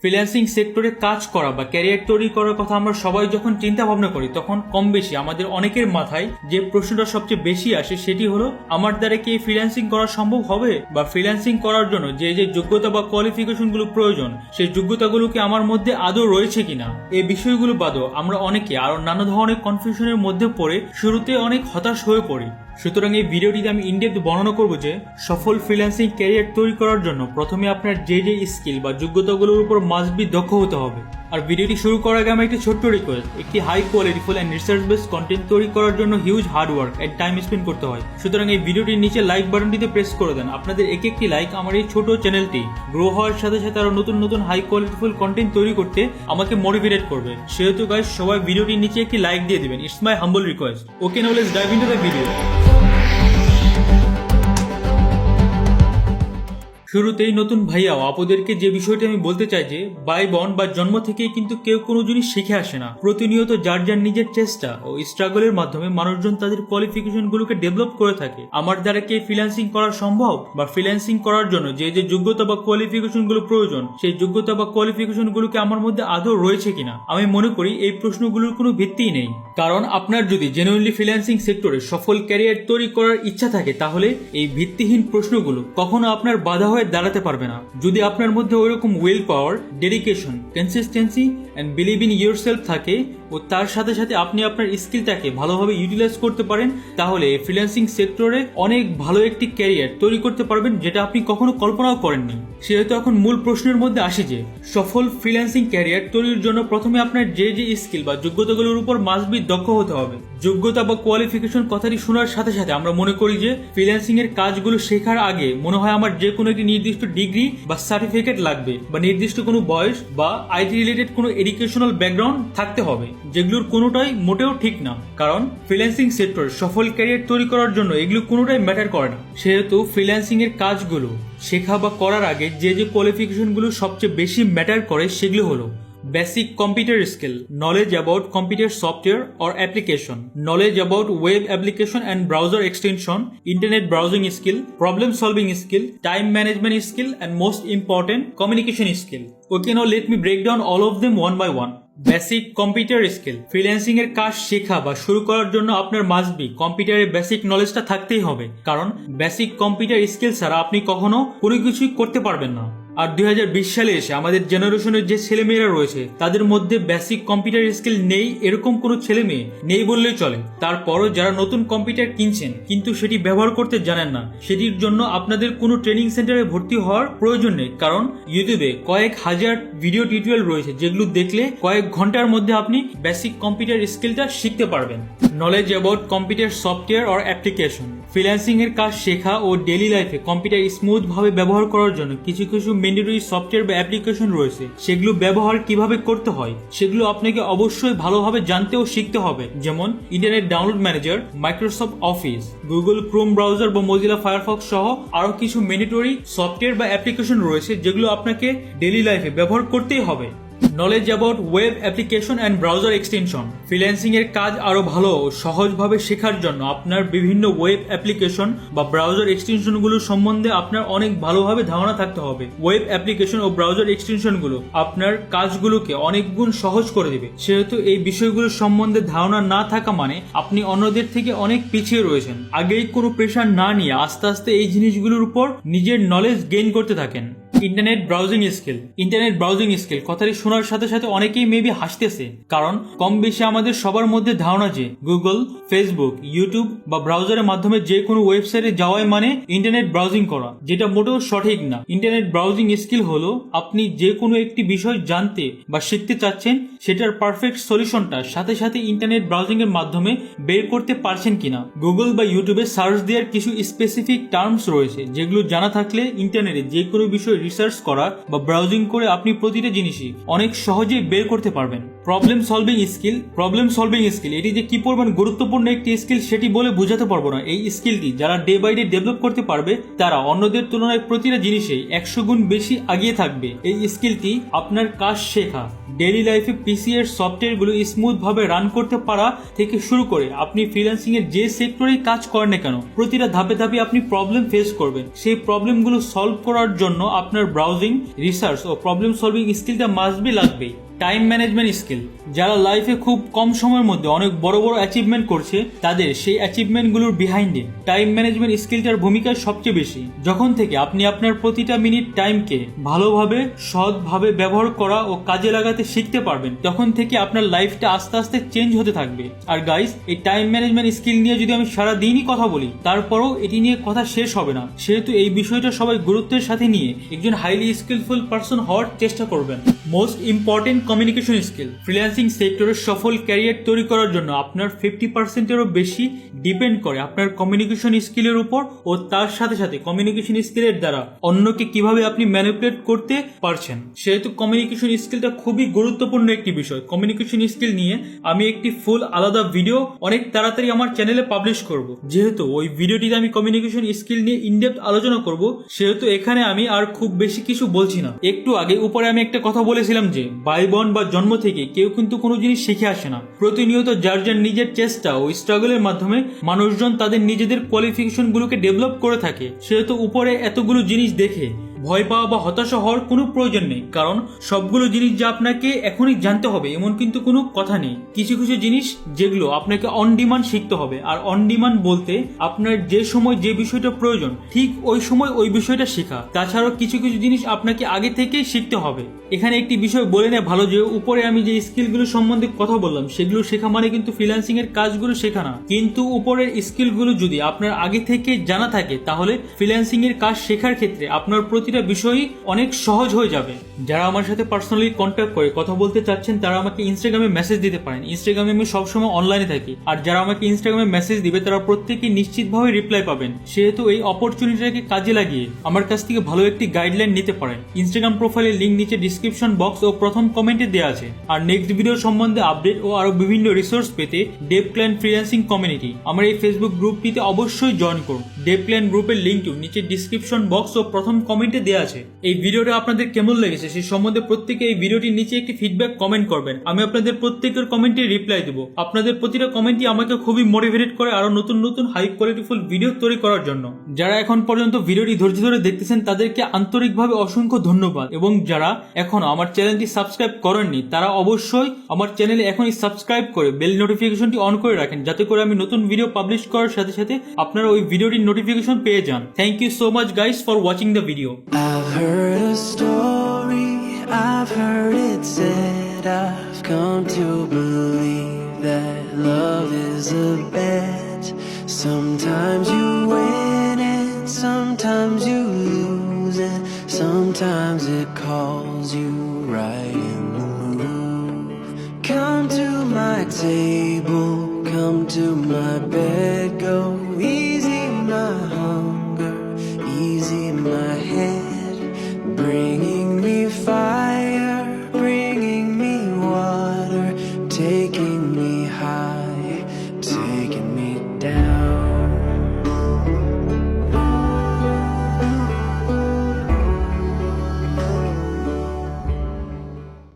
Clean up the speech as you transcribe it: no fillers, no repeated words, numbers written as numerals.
Freelancing সেক্টরে কাজ করা বা ক্যারিয়ার তৈরি করার কথা আমরা সবাই যখন চিন্তা ভাবনা করি তখন কম বেশি আমাদের অনেকের মাথায় যে প্রশ্নটা সবচেয়ে বেশি আসে সেটি হলো আমার দ্বারা কি ফ্রিল্যান্সিং করা সম্ভব হবে, বা ফ্রিল্যান্সিং করার জন্য যে যে যোগ্যতা বা কোয়ালিফিকেশনগুলো প্রয়োজন সেই যোগ্যতাগুলো কি আমার মধ্যে আদৌ রয়েছে কিনা। এই বিষয়গুলো বাদও আমরা অনেকে আরো নানা ধরনের কনফিউশনের মধ্যে পড়ে শুরুতে অনেক হতাশ হয়ে পড়ি। সুতরাং এই ভিডিওটিতে আমি ইনডেপথ বর্ণনা করব যে সফল ফ্রিল্যান্সিং ক্যারিয়ার তৈরি করার জন্য প্রথমে আপনার যে যে স্কিল বা যোগ্যতাগুলোর উপর মাস্ট বি দক্ষ হতে হবে। আর ভিডিওটি শুরু করার আগে আমার একটি ছোট্ট রিকোয়েস্ট, একটি high qualityful and research based content তৈরি করার জন্য huge hard work and time spend করতে হয়। সুতরাং এই ভিডিওটির নিচে লাইক বাটনটিতে প্রেস করে দেন। আপনাদের এক একটি লাইক আমার এই ছোট চ্যানেলটি গ্রো হওয়ার সাথে সাথে আরো নতুন নতুন হাই কোয়ালিটিফুল কন্টেন্ট তৈরি করতে আমাকে মোটিভেট করবে। সেহেতু গাইস সবাই ভিডিওটির নিচে একটি লাইক দিয়ে দিবেন। It's my humble request. Okay, now let's dive into the video. শুরুতেই নতুন ভাইয়া আপুদেরকে যে বিষয়টি আমি বলতে চাই যে বাই বর্ন বা জন্ম থেকেই কিন্তু কেউ কোনো জিনিস শিখে আসে না। প্রতিনিয়ত যার যার নিজের চেষ্টা ও স্ট্রাগলের মাধ্যমে মানুষজন তাদের কোয়ালিফিকেশন গুলোকে ডেভেলপ করে থাকে। আমার দ্বারা কি ফ্রিল্যান্সিং করা সম্ভব, বা ফ্রিল্যান্সিং করার জন্য যে যে যোগ্যতা বা কোয়ালিফিকেশন গুলো প্রয়োজন সেই যোগ্যতা বা কোয়ালিফিকেশন গুলোকে আমার মধ্যে আদৌ রয়েছে কিনা। আমি মনে করি এই প্রশ্নগুলোর কোনো ভিত্তিই নেই, কারণ আপনার যদি জেনুইনলি ফ্রিল্যান্সিং সেক্টরে সফল ক্যারিয়ার তৈরি করার ইচ্ছা থাকে তাহলে এই ভিত্তিহীন প্রশ্নগুলো কখনো আপনার বাধা হয়ে দাঁড়াতে পারবে না। যদি আপনার মধ্যে ওইরকম will power, dedication, consistency and believe in yourself থাকে ও তার সাথে সাথে আপনি আপনার স্কিলটাকে ভালোভাবে ইউটিলাইজ করতে পারেন তাহলে ফ্রিল্যান্সিং সেক্টরে অনেক ভালো একটি ক্যারিয়ার তৈরি করতে পারবেন যেটা আপনি কখনো কল্পনাও করেননি। সেহেতু এখন মূল প্রশ্নের মধ্যে আসি যে সফল ফ্রিল্যান্সিং ক্যারিয়ার তৈরির জন্য প্রথমে আপনার যে যে স্কিল বা যোগ্যতাগুলোর উপর মাস্ট বি দক্ষ হতে হবে। যোগ্যতা বা কোয়ালিফিকেশন কথাটি শোনার সাথে সাথে আমরা মনে করি যে ফ্রিল্যান্সিং এর কাজগুলো শেখার আগে মনে হয় আমার যে কোনো একটি নির্দিষ্ট ডিগ্রি বা সার্টিফিকেট লাগবে, বা নির্দিষ্ট কোনো বয়স বা আইটি রিলেটেড কোনো এডুকেশনাল ব্যাকগ্রাউন্ড থাকতে হবে, যেগুলোর কোনোটাই মোটেও ঠিক না। কারণ ফ্রিল্যান্সিং সেক্টর সফল ক্যারিয়ার তৈরি করার জন্য এগুলো কোনোটাই ম্যাটার করে না। সেহেতু ফ্রিল্যান্সিং এর কাজগুলো শেখা বা করার আগে যে যে কোয়ালিফিকেশনগুলো সবচেয়ে বেশি ম্যাটার করে সেগুলো হলো basic computer skill, knowledge about computer software or application, knowledge about web application and browser extension, internet browsing skill, problem solving skill, time management skill, and most important, communication skill. Okay, now let me break down all of them one by one. Basic computer skill. Freelancing এর কাজ শেখা বা শুরু করার জন্য আপনার must be কম্পিউটারের basic নলেজটা থাকতেই হবে, কারণ বেসিক কম্পিউটার স্কিল ছাড়া আপনি কখনো কোনো কিছুই করতে পারবেন না। আর 2020 সালে এসে আমাদের জেনারেশনের যে ছেলেমেয়েরা রয়েছে তাদের মধ্যে বেসিক কম্পিউটার স্কিল নেই এরকম কোনো ছেলে মেয়ে নেই বললেই চলে। তারপরও যারা নতুন কম্পিউটার কিনছেন কিন্তু সেটি ব্যবহার করতে জানেন না, সেটির জন্য আপনাদের কোনো ট্রেনিং সেন্টারে ভর্তি হওয়ার প্রয়োজন নেই, কারণ ইউটিউবে কয়েক হাজার ভিডিও টিউটোরিয়াল রয়েছে যেগুলো দেখলে কয়েক ঘন্টার মধ্যে আপনি বেসিক কম্পিউটার স্কিলটা শিখতে পারবেন। Knowledge about computer software or application. Freelancing এর কাজ শেখা ও ডেইলি লাইফে কম্পিউটার স্মুথ ভাবে ব্যবহার করার জন্য কিছু কিছু ম্যান্ডেটরি সফটওয়্যার বা অ্যাপ্লিকেশন রয়েছে, সেগুলো ব্যবহার কিভাবে করতে হয় সেগুলো আপনাকে অবশ্যই ভালোভাবে জানতে ও শিখতে হবে। যেমন internet download manager, Microsoft office, Google Chrome browser বা মজিলা ফায়ারফক্স সহ আরো কিছু ম্যান্ডেটরি সফটওয়্যার বা অ্যাপ্লিকেশন রয়েছে যেগুলো আপনাকে ডেইলি লাইফে ব্যবহার করতেই হবে। Knowledge about web application and browser extension. Freelancing এর কাজ আরো ভালো ও সহজভাবে শেখার জন্য আপনার বিভিন্ন ওয়েব অ্যাপ্লিকেশন বা ব্রাউজার এক্সটেনশনগুলো সম্বন্ধে আপনার অনেক ভালোভাবে ধারণা থাকতে হবে। ওয়েব অ্যাপ্লিকেশন ও ব্রাউজার এক্সটেনশনগুলো আপনার কাজগুলোকে অনেক গুণ সহজ করে দেবে। সেহেতু এই বিষয়গুলো সম্বন্ধে ধারণা না থাকা মানে আপনি অন্যদের থেকে অনেক পিছিয়ে রয়েছেন। আগেই কোনো প্রেশার না নিয়ে আস্তে আস্তে এই জিনিসগুলোর উপর নিজের নলেজ গেইন করতে থাকেন। Internet browsing skill. Internet browsing skill কথাটি শোনার সাথে সাথে অনেকেই মেবি হাসতেছে, কারণ কম বেশি আমাদের সবার মধ্যে ধারণা যে গুগল, ফেসবুক, ইউটিউব বা ব্রাউজারের মাধ্যমে যে কোনো ওয়েবসাইটে যাওয়াই মানে ইন্টারনেট ব্রাউজিং করা, যেটা মোটেও সঠিক না। ইন্টারনেট ব্রাউজিং স্কিল হলো আপনি যে কোনো একটি বিষয় জানতে বা শিখতে চাচ্ছেন সেটার পারফেক্ট সলিউশনটা সাথে সাথে ইন্টারনেট ব্রাউজিং এর মাধ্যমে বের করতে পারছেন কিনা। গুগল বা ইউটিউবে সার্চ দেওয়ার কিছু স্পেসিফিক টার্মস রয়েছে যেগুলো জানা থাকলে ইন্টারনেটে যে কোনো বিষয় রিসার্চ করা বা ব্রাউজিং করে আপনি প্রতিটা জিনিসই অনেক সহজেই বের করতে পারবেন। Problem solving skill. Problem solving skill এটি যে কি পরিমাণ গুরুত্বপূর্ণ একটি স্কিল সেটি বলে বোঝাতে পারবো না। এই স্কিলটি যারা ডে বাই ডে ডেভেলপ করতে পারবে তারা অন্যদের তুলনায় প্রতিটা জিনিসেই 100 গুণ বেশি এগিয়ে থাকবে। এই স্কিলটি আপনার কাজ শেখা, ডেইলি লাইফে পিসি এর সফটওয়্যারগুলো স্মুথ ভাবে রান করতে পারা থেকে শুরু করে আপনি ফ্রিল্যান্সিং এর যে সেক্টরেই কাজ করেন না কেন প্রতিটা ধাপে ধাপে আপনি প্রবলেম ফেস করবেন। সেই প্রবলেমগুলো সলভ করার জন্য আপনার আপনার ব্রাউজিং, রিসার্চ ও প্রবলেম সলভিং স্কিলটা মাস্ট বি লাগবেই। টাইম ম্যানেজমেন্ট স্কিল, যারা লাইফে খুব কম সময়ের মধ্যে অনেক বড় বড় অ্যাচিভমেন্ট করছে তাদের সেই অ্যাচিভমেন্টগুলোর বিহাইন্ডে টাইম ম্যানেজমেন্ট স্কিলটার ভূমিকা সবচেয়ে বেশি। যখন থেকে আপনি আপনার প্রতিটা মিনিট টাইমকে ভালোভাবে সৎভাবে ব্যবহার করা ও কাজে লাগাতে শিখতে পারবেন, তখন থেকে আপনার লাইফটা আস্তে আস্তে চেঞ্জ হতে থাকবে। আর গাইস, এই টাইম ম্যানেজমেন্ট স্কিল নিয়ে যদি আমি সারাদিনই কথা বলি তারপরও এটি নিয়ে কথা শেষ হবে না, সেহেতু এই বিষয়টা সবাই গুরুত্বের সাথে নিয়ে একজন হাইলি স্কিলফুল পারসন হওয়ার চেষ্টা করবেন। Most important communication skill. Freelancing সেক্টরে সফল ক্যারিয়ার তৈরি করার জন্য আপনার 50%-এরও বেশি ডিপেন্ড করে আপনার কমিউনিকেশন স্কিলের উপর ও তার সাথে সাথে কমিউনিকেশন স্কিলের দ্বারা অন্যকে কিভাবে আপনি ম্যানিপুলেট করতে পারছেন। সেহেতু কমিউনিকেশন স্কিলটা খুবই গুরুত্বপূর্ণ একটি বিষয়। কমিউনিকেশন স্কিল নিয়ে আমি একটি ফুল আলাদা ভিডিও অনেক তাড়াতাড়ি আমার চ্যানেলে পাবলিশ করব। যেহেতু ওই ভিডিওটিতে আমি কমিউনিকেশন স্কিল নিয়ে ইনডেপথ আলোচনা করব, সেহেতু এখানে আমি আর খুব বেশি কিছু বলছি না। একটু আগে উপরে আমি একটা কথা বলেছিলাম যে ভাই বোন বা জন্ম থেকে কেউ কিন্তু কোনো জিনিস শিখে আসে না। প্রতিনিয়ত যার যার নিজের চেষ্টা ও স্ট্রাগলের মাধ্যমে মানুষজন তাদের নিজেদের কোয়ালিফিকেশন গুলোকে ডেভেলপ করে থাকে। সেহেতু উপরে এতগুলো জিনিস দেখে ভয় পাওয়া বা হতাশা হওয়ার কোনো প্রয়োজন নেই, কারণ সবগুলো জিনিস যা আপনাকে এখনই জানতে হবে এমন কিন্তু কোনো কথা নেই। কিছু কিছু জিনিস যেগুলো আপনাকে অন ডিমান্ড শিখতে হবে, আর অন ডিমান্ড বলতে আপনার যে সময় যে বিষয়টা প্রয়োজন ঠিক ওই সময় ওই বিষয়টা শেখা। তাছাড়াও কিছু কিছু জিনিস আপনাকে আগে থেকেই শিখতে হবে। এখানে একটি বিষয় বলে নেওয়া ভালো যে উপরে আমি যে স্কিলগুলো সম্বন্ধে কথা বললাম সেগুলো শেখা মানে কিন্তু ফ্রিল্যান্সিং এর কাজগুলো শেখা না, কিন্তু উপরের স্কিলগুলো যদি আপনার আগে থেকে জানা থাকে তাহলে ফ্রিল্যান্সিং এর কাজ শেখার ক্ষেত্রে আপনার প্রতিটা বিষয়ই অনেক সহজ হয়ে যাবে। যারা আমার সাথে পার্সোনালি কন্ট্যাক্ট করে কথা বলতে চাচ্ছেন তারা আমাকে ইনস্টাগ্রামে মেসেজ দিতে পারেন। ইনস্টাগ্রামে আমি সবসময় অনলাইনে থাকি, আর যারা আমাকে ইনস্টাগ্রামে মেসেজ দিবে তারা প্রত্যেকেই নিশ্চিতভাবে রিপ্লাই পাবেন। সেহেতু এই অপরচুনিটিটাকে কাজে লাগিয়ে আমার কাছ থেকে ভালো একটি গাইডলাইন নিতে পারেন। ইনস্টাগ্রাম প্রোফাইলের লিঙ্ক নিচে ডিসক্রিপশন বক্স ও প্রথম কমেন্টে দেওয়া আছে। আর নেক্সট ভিডিও সম্বন্ধে আপডেট ও আরো বিভিন্ন রিসোর্স পেতে ডেভ ক্লায়েন্ট ফ্রিল্যান্সিং কমিউনিটি আমার এই ফেসবুক গ্রুপটিতে অবশ্যই জয়েন করুন। ডেভ ক্লায়েন্ট গ্রুপের লিঙ্কটিও নিচে ডিসক্রিপশন বক্স ও প্রথম কমেন্টে দেওয়া আছে। এই ভিডিওটা আপনাদের কেমন লেগেছে সেই সম্বন্ধে প্রত্যেকে এই ভিডিওটির নিচে একটি ফিডব্যাক কমেন্ট করবেন। আমি আপনাদের প্রত্যেকের কমেন্টে রিপ্লাই দেব। আপনাদের প্রতিটা কমেন্টই আমাকে খুবই মোটিভেট করে আরো নতুন নতুন হাই কোয়ালিটিফুল ভিডিও তৈরি করার জন্য। যারা এখন পর্যন্ত ভিডিওটি ধৈর্য ধরে দেখতেছেন তাদেরকে আন্তরিকভাবে অসংখ্য ধন্যবাদ, এবং যারা এখনো আমার চ্যানেলটি সাবস্ক্রাইব করেননি তারা অবশ্যই আমার চ্যানেলে এখনই সাবস্ক্রাইব করে বেল নোটিফিকেশনটি অন করে রাখেন, যাতে করে আমি নতুন ভিডিও পাবলিশ করার সাথে সাথে আপনারা ওই ভিডিওটির নোটিফিকেশন পেয়ে যান। Thank you so much guys for watching the video. I've heard a story, I've heard it said, I've come to believe that love is a bet. Sometimes you win and sometimes you lose, and sometimes it calls you right in the move. Come to my table, come to my bed,